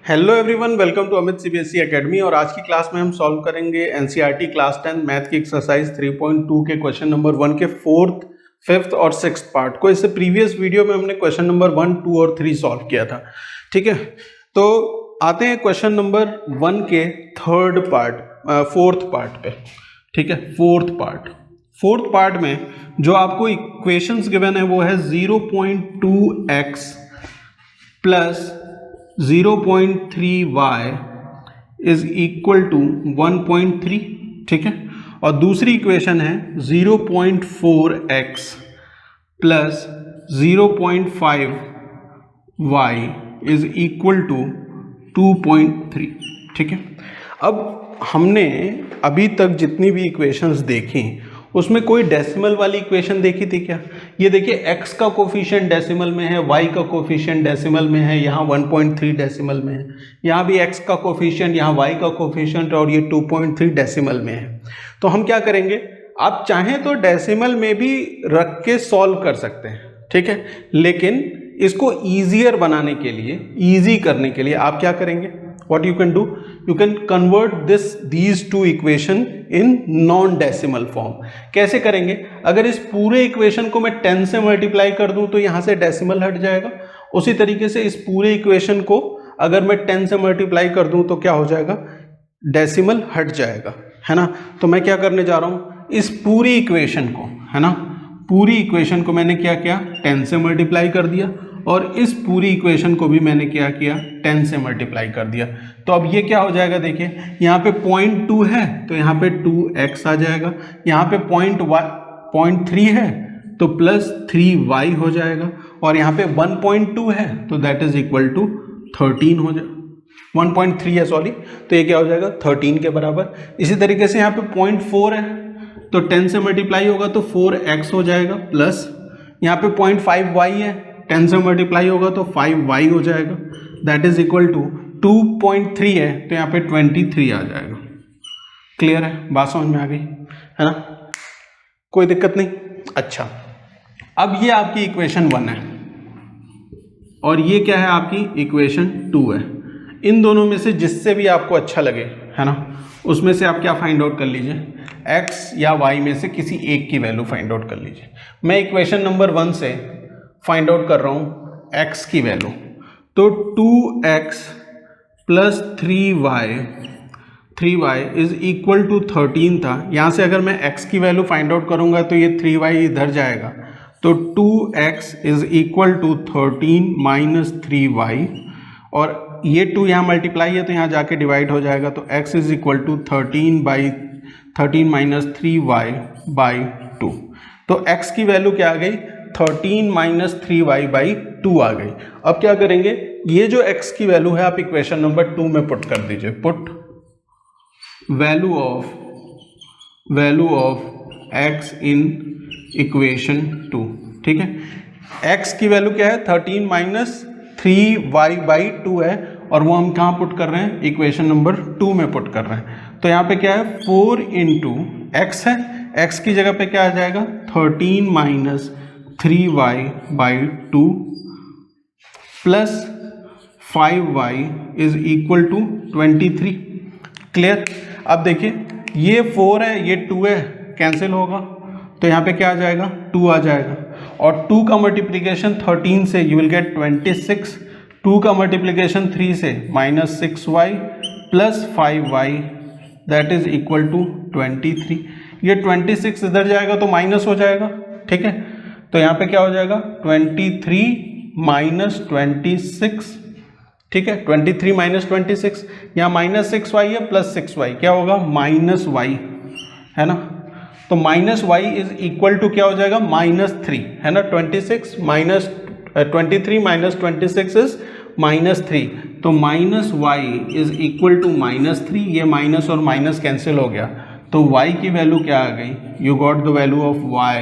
Hello everyone, welcome to Amit CBSE academy. और आज की क्लास में हम सॉल्व करेंगे एनसीईआरटी क्लास 10 मैथ की एक्सरसाइज 3.2 के क्वेश्चन नंबर 1 के 4th, 5th और 6th पार्ट को। इससे प्रीवियस वीडियो में हमने क्वेश्चन नंबर 1, 2 और 3 सॉल्व किया था। ठीक है, तो आते हैं क्वेश्चन नंबर 1 के 4th पार्ट पे। ठीक है, 4th पार्ट में जो आपको इक्वेशंस गिवन है वो है 0.2x plus 0.3y is equal to 1.3। ठीक है, और दूसरी इक्वेशन है 0.4x plus 0.5y is equal to 2.3। ठीक है, अब हमने अभी तक जितनी भी इक्वेशंस देखी उसमें कोई डेसिमल वाली इक्वेशन देखी थी क्या? ये देखिए, x का कोफिशिएंट डेसिमल में है, y का कोफिशिएंट डेसिमल में है, यहाँ 1.3 डेसिमल में है, यहाँ भी x का कोफिशिएंट, यहाँ y का कोफिशिएंट और ये 2.3 डेसिमल में है। तो हम क्या करेंगे, आप चाहें तो डेसिमल में भी रख के सॉल्व कर सकते हैं। ठीक है, लेकिन इसको ईजियर बनाने के लिए, ईजी करने के लिए आप क्या करेंगे, what you can do, you can convert these two equation in non decimal form। कैसे करेंगे? अगर इस पूरे इक्वेशन को मैं 10 से मल्टीप्लाई कर दूं तो यहां से डेसिमल हट जाएगा। उसी तरीके से इस पूरे इक्वेशन को अगर मैं 10 से मल्टीप्लाई कर दूं तो क्या हो जाएगा, डेसिमल हट जाएगा, है ना। तो मैं क्या करने जा रहा हूं, इस पूरी इक्वेशन को, है ना, पूरी इक्वेशन को मैंने क्या किया, 10 से मल्टीप्लाई कर दिया, और इस पूरी इक्वेशन को भी मैंने क्या किया, 10 से मल्टीप्लाई कर दिया। तो अब ये क्या हो जाएगा, देखिए यहाँ पे 0.2 है तो यहाँ पे 2x आ जाएगा, यहाँ पे 0.3 है तो प्लस 3y हो जाएगा, और यहाँ पे 1.2 है तो दैट इज इक्वल टू 13 हो जाएगा, 1.3 है सॉरी, तो ये क्या हो जाएगा 13 के बराबर। इसी तरीके से यहाँ पे 0.4 है तो 10 से मल्टीप्लाई होगा तो 4x हो जाएगा, प्लस यहाँ पे 0.5y है, 10 से मल्टीप्लाई होगा तो 5y हो जाएगा, दैट इज इक्वल टू 2.3 है तो यहाँ पे 23 आ जाएगा। क्लियर है, बात समझ में आ गई, है ना, कोई दिक्कत नहीं। अच्छा, अब ये आपकी इक्वेशन 1 है और ये क्या है, आपकी इक्वेशन 2 है। इन दोनों में से जिससे भी आपको अच्छा लगे, है ना, उसमें से आप क्या फाइंड आउट कर लीजिए, x या y में से किसी एक की वैल्यू फाइंड आउट कर लीजिए। मैं इक्वेशन नंबर 1 से फाइंड आउट कर रहा हूँ x की वैल्यू, तो 2x plus 3y is equal to 13 था। यहाँ से अगर मैं x की वैल्यू फाइंड आउट करूँगा तो ये 3y इधर जाएगा, तो 2x is equal to 13 minus 3y, और ये 2 यहाँ मल्टीप्लाई है तो यहाँ जाके डिवाइड हो जाएगा, तो x is equal to 13 minus 3y by 2। तो x की वैल्यू क्या आ गई, 13 माइनस 3y बाई 2 आ गई। अब क्या करेंगे, ये जो x की वैल्यू है आप इक्वेशन नंबर 2 में पुट कर दीजिए, put value of x in equation 2। ठीक है, x की वैल्यू क्या है, 13 माइनस 3y बाई 2 है, और वो हम कहाँ पुट कर रहे हैं, इक्वेशन नंबर 2 में पुट कर रहे हैं। तो यहाँ पे क्या है, 4 इंटू एक्स है, x की जगह पे क्या आ जाएगा, 13 minus 3y by 2 plus 5y is equal to 23। Clear. अब देखिए, ये 4 है, ये 2 है, कैंसिल होगा तो यहाँ पे क्या आ जाएगा, 2 आ जाएगा, और 2 का मल्टीप्लिकेशन 13 से यू विल गेट 26, 2 का मल्टीप्लिकेशन 3 से minus 6y plus 5y that is equal to 23। ये 26 इधर जाएगा तो माइनस हो जाएगा। ठीक है, तो यहाँ पे क्या हो जाएगा, 23 माइनस 26। ठीक है, 23 माइनस 26, यहाँ माइनस 6y है प्लस 6y, क्या होगा, माइनस y, है ना। तो minus y is equal to क्या हो जाएगा, -3, है ना। 23 माइनस 26 इज -3, तो minus y is equal to -3। ये माइनस और माइनस कैंसिल हो गया, तो y की वैल्यू क्या आ गई, you got the value of y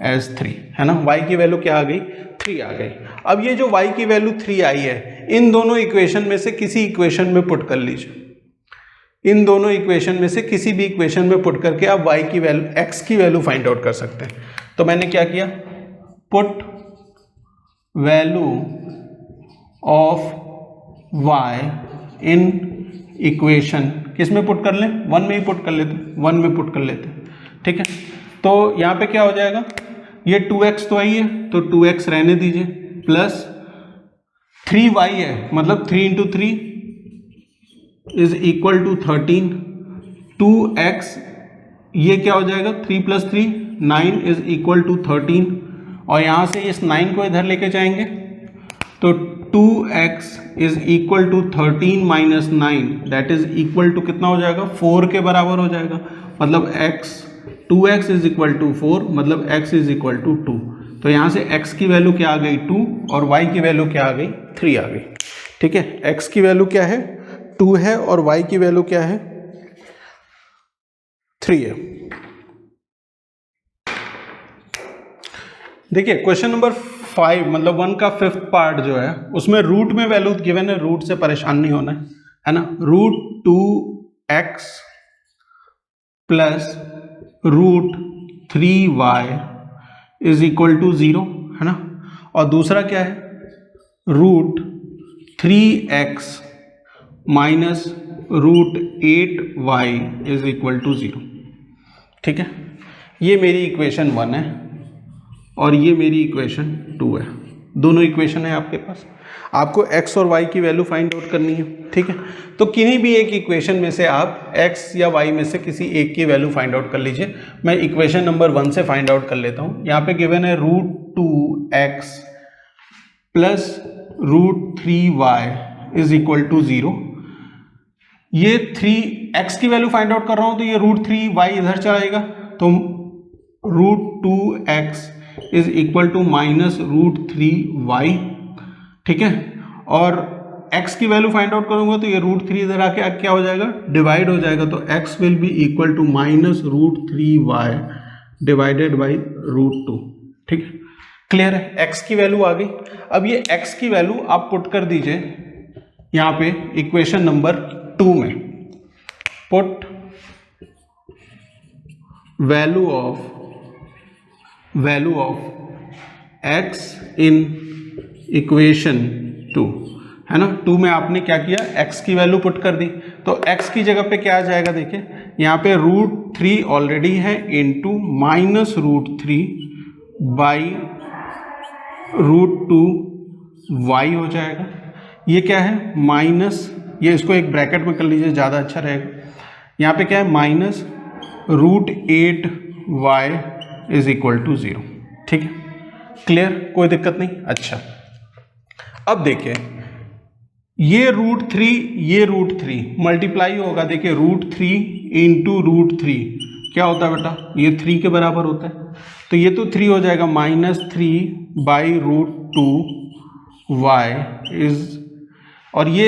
as 3, है ना। y की वैल्यू क्या आ गई, 3 आ गई। अब ये जो y की वैल्यू 3 आई है, इन दोनों इक्वेशन में से किसी इक्वेशन में पुट कर लीजिए, इन दोनों इक्वेशन में से किसी भी इक्वेशन में पुट करके आप y की वैल्यू, x की वैल्यू फाइंड आउट कर सकते हैं। तो मैंने क्या किया, put value of y in equation किस में पुट कर लें, 1 में ही पुट कर लेते, 1 में पुट कर लेते, ठीक है। तो यहाँ पे क्या हो जाएगा, ये 2x तो आई है तो 2x रहने दीजिए, प्लस 3y है मतलब 3 into 3 is equal to 13, 2x ये क्या हो जाएगा 3 प्लस 3 9 इज इक्वल टू 13, और यहाँ से इस 9 को इधर लेके जाएंगे तो 2x is equal to 13 minus 9 that is equal to कितना हो जाएगा 4 के बराबर हो जाएगा, मतलब2x इज इक्वल टू 4 मतलब x इज इक्वल टू 2। तो यहाँ से x की वैल्यू क्या आ गई 2 और y की वैल्यू क्या आ गई 3 आ गई, ठीक है। x की वैल्यू क्या है 2 है और y की वैल्यू क्या है 3 है। देखिए क्वेश्चन नंबर 5 मतलब 1 का 5th पार्ट जो है उसमें रूट में वैल्यू गिवन है, रूट से परेशान नहीं होना है ना। Root 2x plus root 3y is equal to 0 है ना, और दूसरा क्या है root 3x minus root 8y is equal to 0, ठीक है। ये मेरी इक्वेशन 1 है और ये मेरी इक्वेशन 2 है, दोनों इक्वेशन है आपके पास। आपको x और y की वैल्यू फाइंड आउट करनी है, ठीक है। तो किन्हीं भी एक इक्वेशन में से आप x या y में से किसी एक की वैल्यू फाइंड आउट कर लीजिए। मैं इक्वेशन नंबर 1 से फाइंड आउट कर लेता हूँ। यहाँ पे गिवन है root 2x plus root 3y is equal to 0। ये 3x की वैल्यू फाइंड आउट कर रहा हूँ तो ये रूट 3y इधर चलाएगा तो root 2x is equal to minus root 3y, ठीक है। और x की वैल्यू फाइंड आउट करूंगा तो ये रूट 3 इधर आके क्या हो जाएगा डिवाइड हो जाएगा, तो x will be equal to minus root 3y divided by root 2, ठीक है। क्लियर है, x की वैल्यू आ गई। अब ये x की वैल्यू आप पुट कर दीजिए यहाँ पे इक्वेशन नंबर 2 में, put value of x in equation 2 है ना। 2 में आपने क्या किया x की वैल्यू पुट कर दी, तो x की जगह पे क्या आ जाएगा देखिए यहाँ पे रूट 3 ऑलरेडी है into minus root 3 by root 2y हो जाएगा। ये क्या है माइनस, ये इसको एक ब्रैकेट में कर लीजिए ज़्यादा अच्छा रहेगा। यहाँ पे क्या है minus root 8y is equal to 0, ठीक है। क्लियर, कोई दिक्कत नहीं। अच्छा अब देखिए ये रूट 3 मल्टीप्लाई होगा, देखिए रूट 3 इंटू रूट 3 क्या होता है बेटा ये 3 के बराबर होता है, तो ये तो 3 हो जाएगा minus 3 by root 2y is, और ये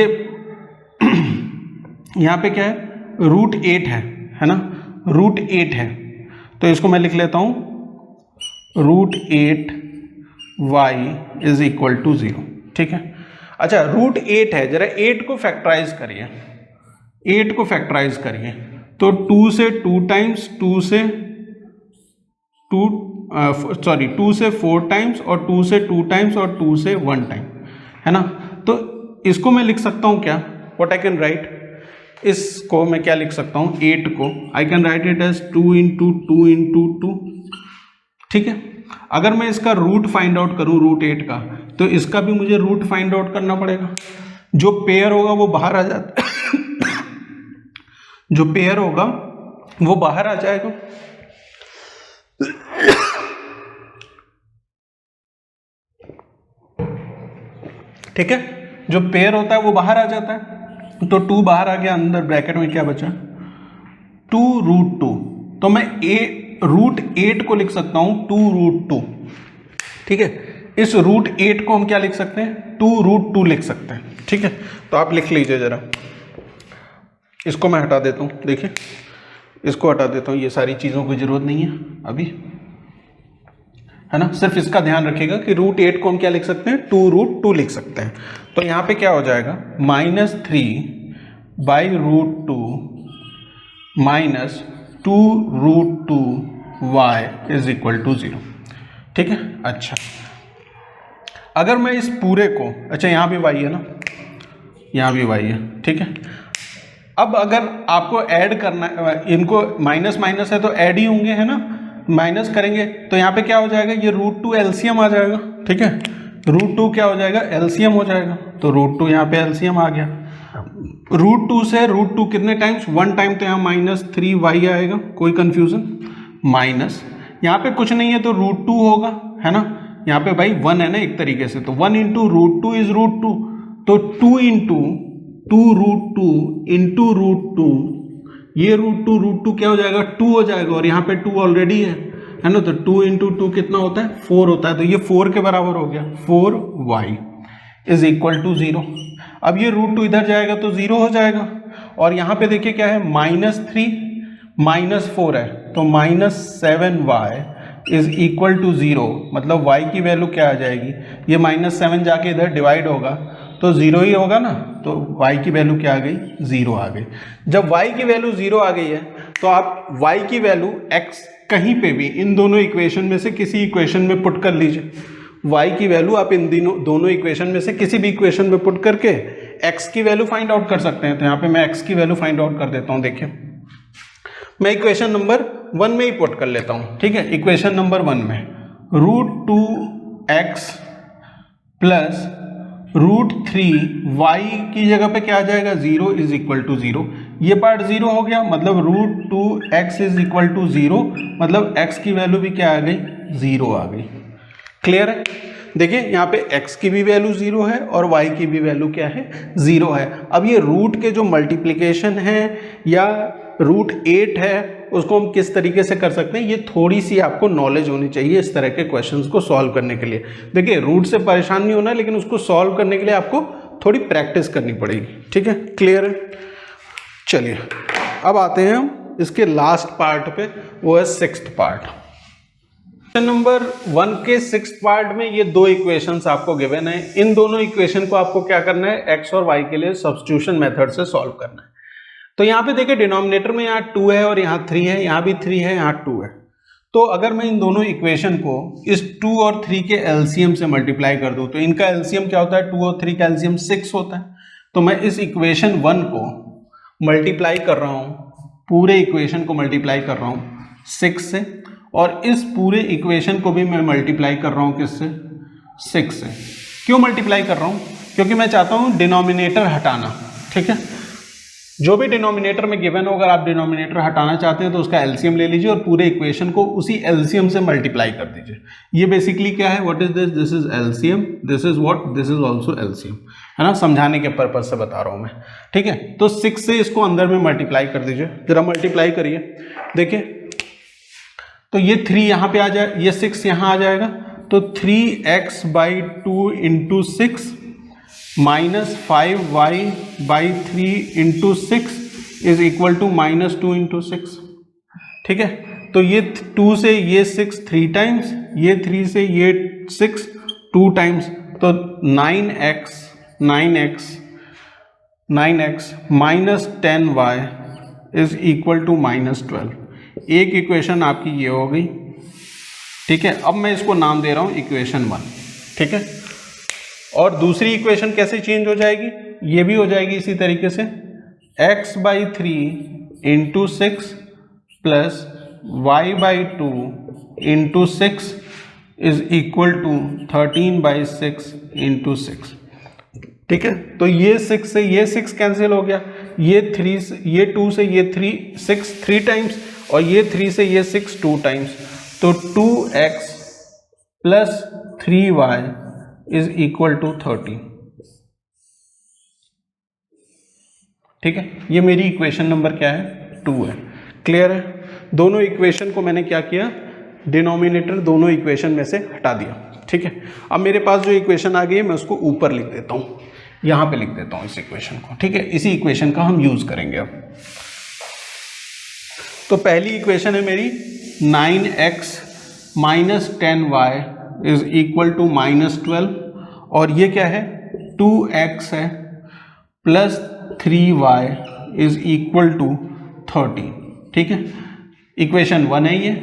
यहाँ पे क्या है रूट 8 है ना, रूट 8 है तो इसको मैं लिख लेता हूँ root 8y is equal to 0, ठीक है। अच्छा रूट 8 है, जरा 8 को फैक्टराइज करिए, 8 को फैक्टराइज करिए तो 2 से 2 टाइम्स, 2 से 4 टाइम्स और 2 से 2 टाइम्स और 2 से 1 टाइम है ना। तो इसको मैं लिख सकता हूँ क्या, व्हाट आई कैन राइट, इसको मैं क्या लिख सकता हूँ 8 को I can write it as 2 into 2 into 2, ठीक है। अगर मैं इसका रूट फाइंड आउट करूं रूट 8 का तो इसका भी मुझे रूट फाइंड आउट करना पड़ेगा, जो पेयर होगा वो बाहर आ जाता जो पेयर होगा वो बाहर आ जाएगा, ठीक है। जो पेयर होता है वो बाहर आ जाता है, तो 2 बाहर आ गया, अंदर ब्रैकेट में क्या बचा 2 रूट 2, तो मैं रूट 8 को लिख सकता हूं 2 रूट 2, ठीक है। इस रूट 8 को हम क्या लिख सकते हैं 2 रूट 2 लिख सकते हैं, ठीक है। तो आप लिख लीजिए जरा, इसको मैं हटा देता हूं, देखिए इसको हटा देता हूं, ये सारी चीज़ों की जरूरत नहीं है अभी, है ना। सिर्फ इसका ध्यान रखिएगा कि रूट 8 को हम क्या लिख सकते हैं 2 रूट 2 लिख सकते हैं। तो यहाँ पे क्या हो जाएगा -3 by root 2 minus 2 root 2y is equal to 0, ठीक है। अच्छा अगर मैं इस पूरे को, अच्छा यहाँ भी y है ना, यहाँ भी y है, ठीक है। अब अगर आपको ऐड करना है, इनको माइनस माइनस है तो ऐड ही होंगे, है ना, माइनस करेंगे तो यहाँ पे क्या हो जाएगा, ये √2 एलसीएम आ जाएगा, ठीक है। √2 क्या हो जाएगा, एलसीएम हो जाएगा, तो √2 यहाँ पे एलसीएम आ गया। √2 से √2 कितने टाइम्स, 1 टाइम, तो यहाँ -3y आएगा, कोई कंफ्यूजन, माइनस यहाँ पे कुछ नहीं है तो √2 होगा, है ना, यहाँ पे भाई 1 है ना एक तरीके से, तो 1 इंटू √2 इज √2, तो 2 इंटू 2√2 इंटू √2, ये √2 क्या हो जाएगा, 2 हो जाएगा, और यहाँ पे 2 ऑलरेडी है ना, तो 2 इंटू 2 कितना होता है, 4 होता है, तो ये 4 के बराबर हो गया, 4y इज इक्वल टू 0। अब ये √2 इधर जाएगा तो 0 हो जाएगा, और यहाँ पे देखिए क्या है, -3 -4 है, तो -7y इज इक्वल टू 0, मतलब y की वैल्यू क्या आ जाएगी, ये -7 जाके इधर डिवाइड होगा तो 0 ही होगा ना, तो y की वैल्यू क्या आ गई, 0 आ गई। जब y की वैल्यू 0 आ गई है तो आप y की वैल्यू x कहीं पे भी इन दोनों इक्वेशन में से किसी इक्वेशन में पुट कर लीजिए, y की वैल्यू आप इन दोनों इक्वेशन में से किसी भी इक्वेशन में पुट करके x की वैल्यू फाइंड आउट कर सकते हैं। तो यहाँ पे मैं x की वैल्यू फाइंड आउट कर देता हूँ, देखिए मैं इक्वेशन नंबर 1 में ही पुट कर लेता हूँ, ठीक है। इक्वेशन नंबर 1 में √2x प्लस √3y की जगह पे क्या आ जाएगा, 0 इज इक्वल टू 0, ये पार्ट 0 हो गया, मतलब √2x इज इक्वल टू 0, मतलब x की वैल्यू भी क्या आ गई, 0 आ गई। क्लियर है, देखिए यहाँ पे x की भी वैल्यू 0 है और y की भी वैल्यू क्या है, 0 है। अब ये रूट के जो मल्टीप्लिकेशन है या √8 है उसको हम किस तरीके से कर सकते हैं, ये थोड़ी सी आपको नॉलेज होनी चाहिए इस तरह के क्वेश्चंस को सॉल्व करने के लिए। देखिए रूट से परेशान नहीं होना, लेकिन उसको सॉल्व करने के लिए आपको थोड़ी प्रैक्टिस करनी पड़ेगी, ठीक है। क्लियर है, चलिए अब आते हैं हम इसके लास्ट पार्ट पे, वो है 6th पार्ट। क्वेश्चन नंबर 1 के 6th पार्ट में ये दो इक्वेशंस आपको गिवन है, इन दोनों इक्वेशन को आपको क्या करना है, x और y के लिए सब्स्टिट्यूशन मेथड से सॉल्व करना है। तो यहाँ पे देखिए डिनोमिनेटर में यहाँ 2 है और यहाँ 3 है, यहाँ भी 3 है, यहाँ 2 है, तो अगर मैं इन दोनों इक्वेशन को इस 2 और 3 के एलसीएम से मल्टीप्लाई कर दूं तो इनका एलसीएम क्या होता है, 2 और 3 का एलसीएम 6 होता है। तो मैं इस इक्वेशन 1 को मल्टीप्लाई कर रहा हूँ, पूरे इक्वेशन को मल्टीप्लाई कर रहा हूँ 6 से, और इस पूरे इक्वेशन को भी मैं मल्टीप्लाई कर रहा हूँ किससे, 6 से। क्यों मल्टीप्लाई कर रहा हूँ, क्योंकि मैं चाहता हूँ डिनोमिनेटर हटाना, ठीक है। जो भी डिनोमिनेटर में गिवन हो, अगर आप डिनोमिनेटर हटाना चाहते हैं तो उसका एलसीएम ले लीजिए और पूरे इक्वेशन को उसी एलसीएम से मल्टीप्लाई कर दीजिए। ये बेसिकली क्या है, what is this, this is LCM, this is what, this is also LCM, है ना, समझाने के पर्पज से बता रहा हूं मैं, ठीक है। तो 6 से इसको अंदर में मल्टीप्लाई कर दीजिए, जरा मल्टीप्लाई करिए, देखिए तो ये 3 यहाँ पे आ जाए, ये 6 यहाँ आ जाएगा, तो 3x/2 into 6 -5y/3 into 6 is equal to -2 into 6, ठीक है। तो ये 2 से ये 6 3 टाइम्स, ये 3 से ये 6 2 टाइम्स, तो 9x minus 10y is equal to -12। एक इक्वेशन आपकी ये हो गई, ठीक है। अब मैं इसको नाम दे रहा हूं इक्वेशन 1, ठीक है। और दूसरी इक्वेशन कैसे चेंज हो जाएगी, ये भी हो जाएगी इसी तरीके से, x/3 into 6 plus y/2 into 6 is equal to 13/6 into 6, ठीक है। तो ये 6 से ये 6 कैंसिल हो गया, ये 3 से ये 2 से ये 6 3 टाइम्स, और ये 3 से ये 6 2 टाइम्स, तो 2x plus 3y is equal to 13, ठीक है। ये मेरी इक्वेशन नंबर क्या है, 2 है। क्लियर है, दोनों इक्वेशन को मैंने क्या किया, डिनोमिनेटर दोनों इक्वेशन में से हटा दिया, ठीक है। अब मेरे पास जो इक्वेशन आ गई है मैं उसको ऊपर लिख देता हूँ, यहाँ पे लिख देता हूँ इस इक्वेशन को, ठीक है। इसी इक्वेशन का हम यूज करेंगे अब। तो पहली इक्वेशन है मेरी 9x minus 10y is equal to -12, और ये क्या है, 2x है plus 3y is equal to 30, ठीक है। इक्वेशन 1 है ये,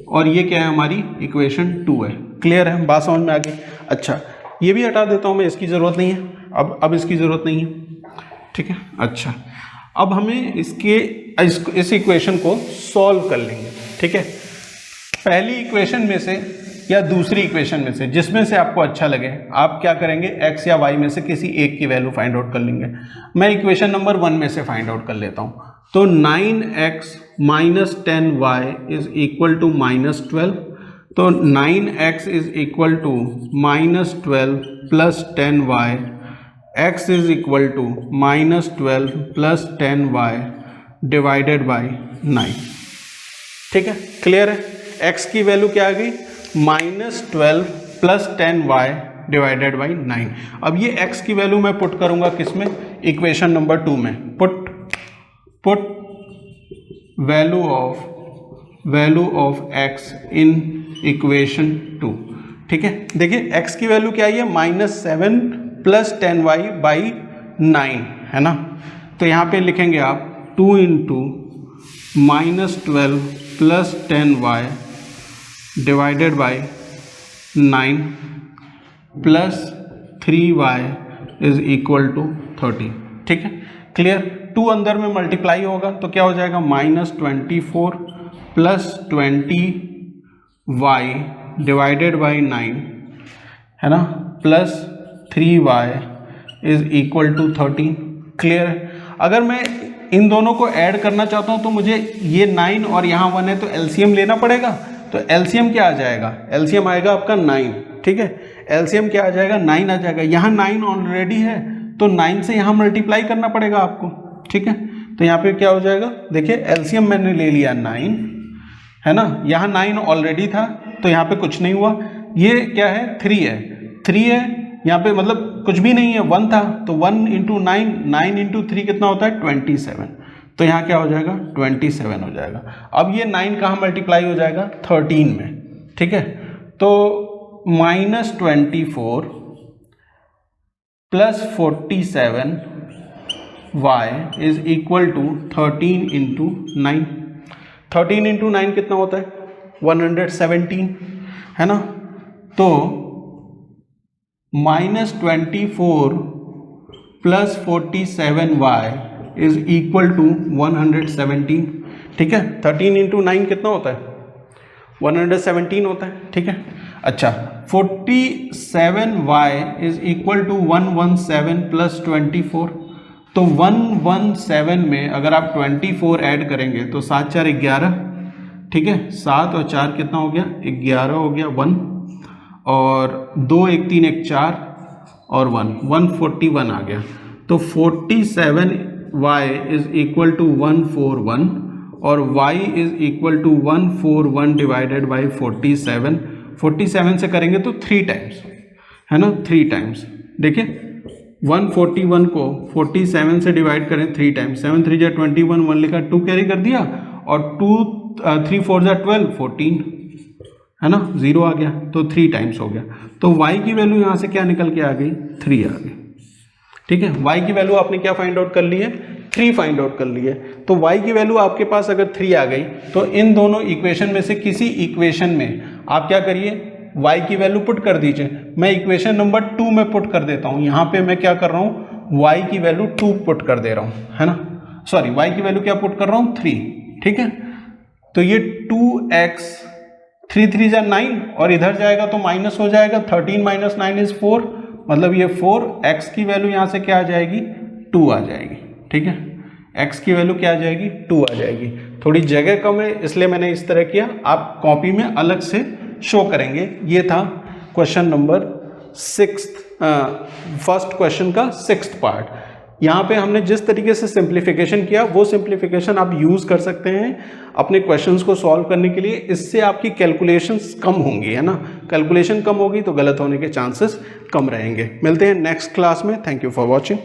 और ये क्या है हमारी इक्वेशन 2 है। क्लियर है, बात समझ में आ गई। अच्छा ये भी हटा देता हूँ मैं, इसकी ज़रूरत नहीं है, अब इसकी ज़रूरत नहीं है। ठीक है। अच्छा, अब हमें इस इक्वेशन को सॉल्व कर लेंगे, ठीक है। पहली इक्वेशन में से या दूसरी इक्वेशन में से, जिसमें से आपको अच्छा लगे, आप क्या करेंगे, x या y में से किसी एक की वैल्यू फाइंड आउट कर लेंगे। मैं इक्वेशन नंबर 1 में से फाइंड आउट कर लेता हूँ। तो 9x minus 10y is equal to minus 12। तो 9x is equal to minus 12 plus 10y, x is equal to minus 12 plus 10y divided by 9। ठीक है, क्लियर है। x की वैल्यू क्या आ गई, minus 12 plus 10y divided by 9। अब ये x की वैल्यू मैं पुट करूंगा किसमें, इक्वेशन नंबर 2 में। Put value of x in equation 2। ठीक है, देखिए x की वैल्यू क्या आई है, माइनस 7 प्लस 10y बाई 9, है ना। तो यहाँ पे लिखेंगे आप 2 into minus 12 plus 10y divided by 9 plus 3y is equal to 30। ठीक है, क्लियर। 2 अंदर में मल्टीप्लाई होगा तो क्या हो जाएगा, minus 24 plus 20y divided by 9, है ना, plus 3y is equal to 13। Clear है। अगर मैं इन दोनों को ऐड करना चाहता हूं तो मुझे ये 9 और यहाँ 1 है तो एलसीएम लेना पड़ेगा। तो एलसीएम क्या आ जाएगा, एलसीएम आएगा आपका 9। ठीक है, एलसीएम क्या आ जाएगा, 9 आ जाएगा। यहाँ 9 ऑलरेडी है तो 9 से यहाँ मल्टीप्लाई करना पड़ेगा आपको। ठीक है, तो यहाँ पे क्या हो जाएगा, देखिए एलसीएम मैंने ले लिया 9, है ना। यहाँ 9 ऑलरेडी था तो यहाँ पे कुछ नहीं हुआ। ये क्या है, 3 है, 3 है यहाँ पे, मतलब कुछ भी नहीं है, 1 था तो 1 इंटू 9, 9 इंटू 3 कितना होता है, 27। तो यहाँ क्या हो जाएगा, 27 हो जाएगा। अब ये 9 कहाँ मल्टीप्लाई हो जाएगा, 13 में। ठीक है, तो minus 24 plus 47 y is equal to 13 into 9। 13 into 9 कितना होता है, 117, है ना। तो minus 24 plus 47y is equal to 117। ठीक है, 13 इंटू 9 कितना होता है, 117 होता है। ठीक है, अच्छा 47y is equal to 117 plus 24। तो 117 में अगर आप 24 ऐड करेंगे तो 7 4 11। ठीक है, 7 और 4 कितना हो गया, 11 हो गया, 1 और 2 1 3 1 4 और 141 आ गया। तो 47y इज इक्वल टू 141 और y is equal to 141 divided by 47। 47 से करेंगे तो 3 टाइम्स, है ना, 3 टाइम्स। देखिए 141 को 47 से डिवाइड करें 3 टाइम्स, 7 3 जा 21, 1 लिखा, 2 कैरी कर दिया और 2 3 4 जा 12, 14, है ना, 0 आ गया तो 3 टाइम्स हो गया। तो y की वैल्यू यहाँ से क्या निकल के आ गई, 3 आ गई। ठीक है, y की वैल्यू आपने क्या फाइंड आउट कर ली है, 3 फाइंड आउट कर ली है। तो y की वैल्यू आपके पास अगर 3 आ गई तो इन दोनों इक्वेशन में से किसी इक्वेशन में आप क्या करिए, y की वैल्यू पुट कर दीजिए। मैं इक्वेशन नंबर 2 में पुट कर देता हूँ। यहाँ पे मैं क्या कर रहा हूँ, y की वैल्यू 2 पुट कर दे रहा हूँ, है ना, सॉरी y की वैल्यू क्या पुट कर रहा हूँ, 3। ठीक है, तो ये 2x 3 3 जा 9 और इधर जाएगा तो माइनस हो जाएगा, 13 माइनस 9 इज 4, मतलब ये 4। x की वैल्यू यहाँ से क्या आ जाएगी, 2 आ जाएगी। ठीक है, x की वैल्यू क्या आ जाएगी, 2 आ जाएगी। थोड़ी जगह कम है इसलिए मैंने इस तरह किया, आप कॉपी में अलग से शो करेंगे। ये था क्वेश्चन नंबर 6, फर्स्ट क्वेश्चन का 6th पार्ट। यहाँ पे हमने जिस तरीके से सिंप्लीफिकेशन किया वो सिंप्लीफिकेशन आप यूज़ कर सकते हैं अपने क्वेश्चंस को सॉल्व करने के लिए। इससे आपकी कैलकुलेशंस कम होंगी, है ना, कैलकुलेशन कम होगी तो गलत होने के चांसेस कम रहेंगे। मिलते हैं नेक्स्ट क्लास में। Thank you for watching.